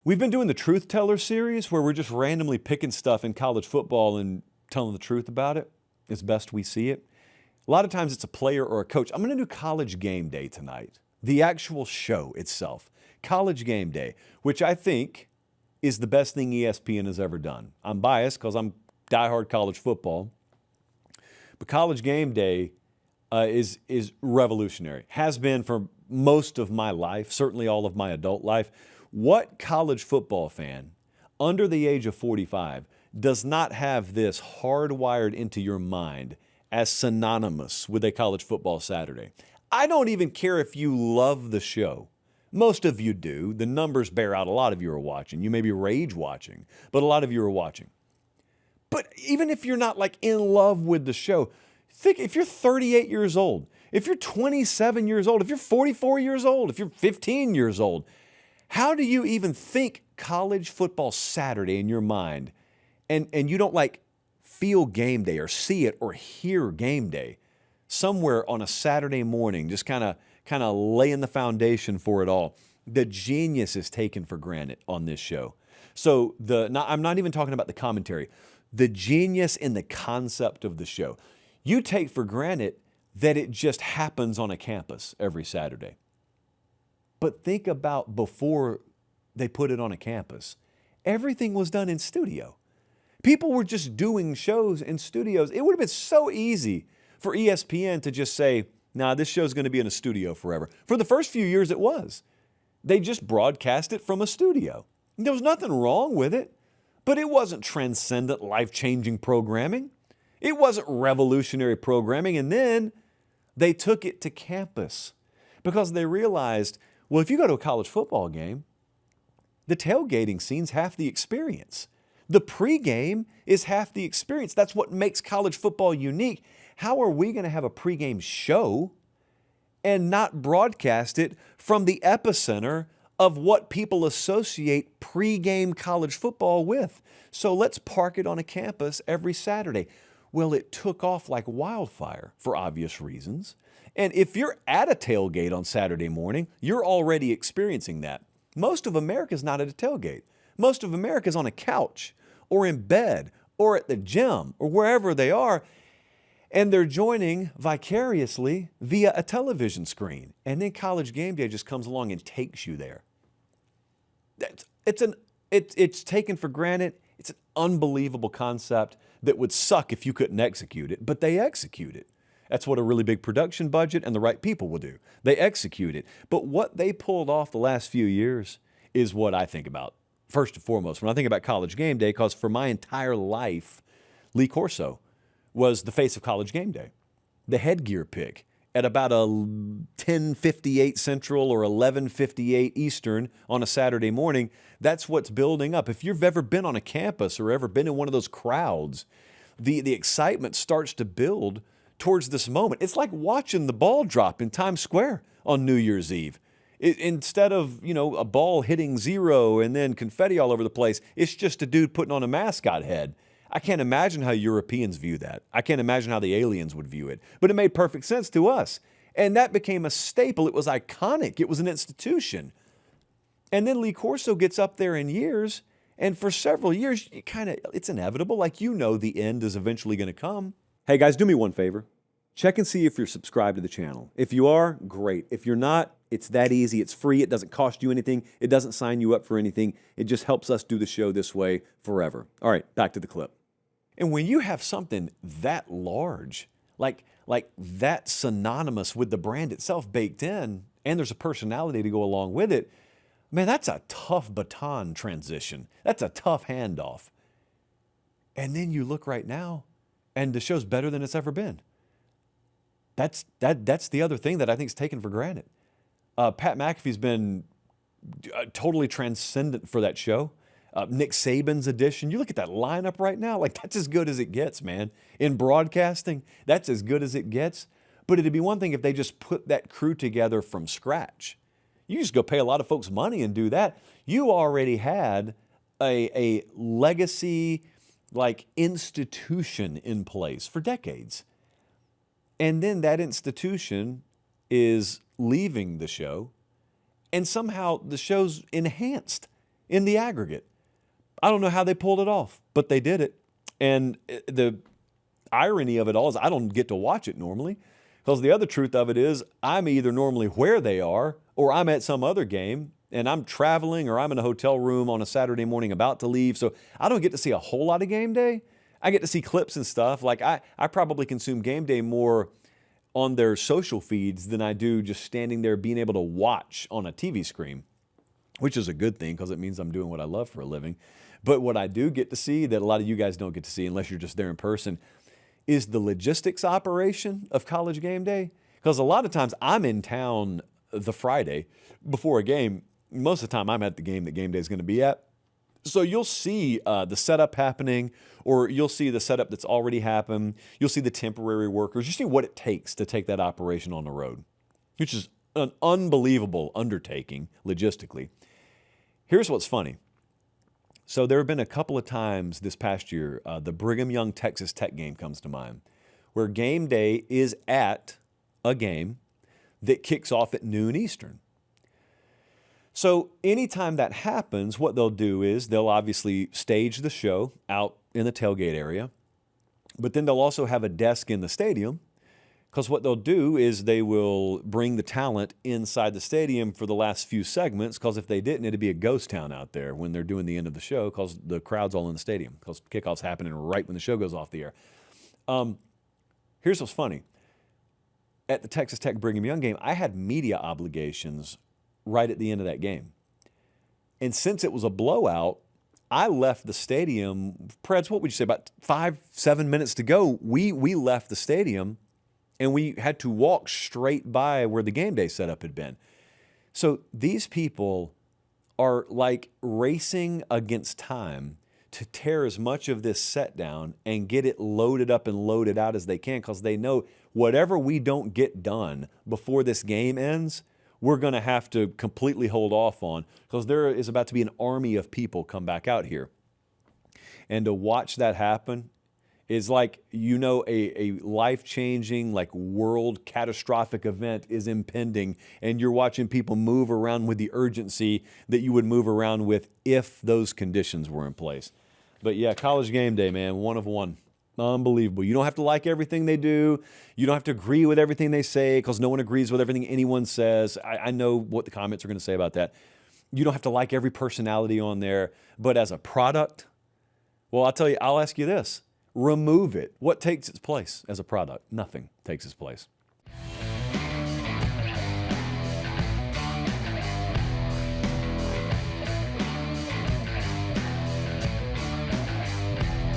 We've been doing the Truth Teller series where we're just randomly picking stuff in college football and telling the truth about it as best we see it. A lot of times it's a player or a coach. I'm going to do College Game Day tonight, the actual show itself. College Game Day, which I think is the best thing ESPN has ever done. I'm biased because I'm diehard college football. But College Game Day is revolutionary, has been for most of my life, certainly all of my adult life. What college football fan under the age of 45 does not have this hardwired into your mind as synonymous with a college football Saturday? I don't even care if you love the show. Most of you do. The numbers bear out a lot of you are watching. You may be rage watching, but a lot of you are watching. But even if you're not like in love with the show, think if you're 38 years old, if you're 27 years old, if you're 44 years old, if you're 15 years old, how do you even think college football Saturday in your mind and you don't like feel game day or see it or hear game day somewhere on a Saturday morning, just kind of laying the foundation for it all? The genius is taken for granted on this show. So I'm not even talking about the commentary. The genius in the concept of the show. You take for granted that it just happens on a campus every Saturday. But think about before they put it on a campus. Everything was done in studio. People were just doing shows in studios. It would have been so easy for ESPN to just say, nah, this show's going to be in a studio forever. For the first few years, it was. They just broadcast it from a studio. There was nothing wrong with it, but it wasn't transcendent, life-changing programming. It wasn't revolutionary programming. And then they took it to campus because they realized, well, if you go to a college football game, the tailgating scene's half the experience. The pregame is half the experience. That's what makes college football unique. How are we going to have a pregame show and not broadcast it from the epicenter of what people associate pregame college football with? So let's park it on a campus every Saturday. Well, it took off like wildfire for obvious reasons. And if you're at a tailgate on Saturday morning, you're already experiencing that. Most of America's not at a tailgate. Most of America's on a couch or in bed or at the gym or wherever they are, and they're joining vicariously via a television screen. And then College Game Day just comes along and takes you there. It's taken for granted. It's an unbelievable concept that would suck if you couldn't execute it, but they execute it. That's what a really big production budget and the right people will do. They execute it. But what they pulled off the last few years is what I think about first and foremost when I think about College Game Day, because for my entire life, Lee Corso was the face of College Game Day. The headgear pick at about a 10:58 Central or 11:58 Eastern on a Saturday morning, that's what's building up. If you've ever been on a campus or ever been in one of those crowds, the excitement starts to build towards this moment. It's like watching the ball drop in Times Square on New Year's Eve. Instead of, a ball hitting zero and then confetti all over the place, it's just a dude putting on a mascot head. I can't imagine how Europeans view that. I can't imagine how the aliens would view it. But it made perfect sense to us. And that became a staple. It was iconic. It was an institution. And then Lee Corso gets up there in years, and for several years, it's inevitable. Like, the end is eventually going to come. Hey guys, do me one favor. Check and see if you're subscribed to the channel. If you are, great. If you're not, it's that easy. It's free. It doesn't cost you anything. It doesn't sign you up for anything. It just helps us do the show this way forever. All right, back to the clip. And when you have something that large, like that synonymous with the brand itself baked in, and there's a personality to go along with it, man, that's a tough baton transition. That's a tough handoff. And then you look right now, and the show's better than it's ever been. That's the other thing that I think is taken for granted. Pat McAfee's been totally transcendent for that show. Nick Saban's edition. You look at that lineup right now, like that's as good as it gets, man. In broadcasting, that's as good as it gets. But it'd be one thing if they just put that crew together from scratch. You just go pay a lot of folks money and do that. You already had a legacy institution in place for decades. And then that institution is leaving the show, and somehow the show's enhanced. in the aggregate. I don't know how they pulled it off, but they did it. And the irony of it all is I don't get to watch it normally, because the other truth of it is I'm either normally where they are or I'm at some other game and I'm traveling or I'm in a hotel room on a Saturday morning about to leave. So I don't get to see a whole lot of game day. I get to see clips and stuff. Like I probably consume game day more on their social feeds than I do just standing there being able to watch on a TV screen, which is a good thing because it means I'm doing what I love for a living. But what I do get to see that a lot of you guys don't get to see unless you're just there in person is the logistics operation of college game day. Because a lot of times I'm in town the Friday before a game. Most of the time I'm at the game that game day is going to be at. So you'll see the setup happening, or you'll see the setup that's already happened. You'll see the temporary workers. You see what it takes to take that operation on the road, which is an unbelievable undertaking logistically. Here's what's funny. So there have been a couple of times this past year, the Brigham Young Texas Tech game comes to mind, where game day is at a game that kicks off at noon Eastern. So anytime that happens, what they'll do is they'll obviously stage the show out in the tailgate area, but then they'll also have a desk in the stadium, because what they'll do is they will bring the talent inside the stadium for the last few segments, because if they didn't, it'd be a ghost town out there when they're doing the end of the show, because the crowd's all in the stadium, because kickoff's happening right when the show goes off the air. Here's what's funny. At the Texas Tech Brigham Young game, I had media obligations right at the end of that game. And since it was a blowout, I left the stadium. Preds, what would you say, about 5-7 minutes to go, we left the stadium and we had to walk straight by where the game day setup had been. So these people are like racing against time to tear as much of this set down and get it loaded up and loaded out as they can, because they know whatever we don't get done before this game ends, we're going to have to completely hold off on, because there is about to be an army of people come back out here. And to watch that happen is like, a life-changing, like world catastrophic event is impending, and you're watching people move around with the urgency that you would move around with if those conditions were in place. But yeah, college game day, man, one of one. Unbelievable. You don't have to like everything they do. You don't have to agree with everything they say, because no one agrees with everything anyone says. I know what the comments are going to say about that. You don't have to like every personality on there. But as a product, well, I'll ask you this. Remove it. What takes its place as a product? Nothing takes its place.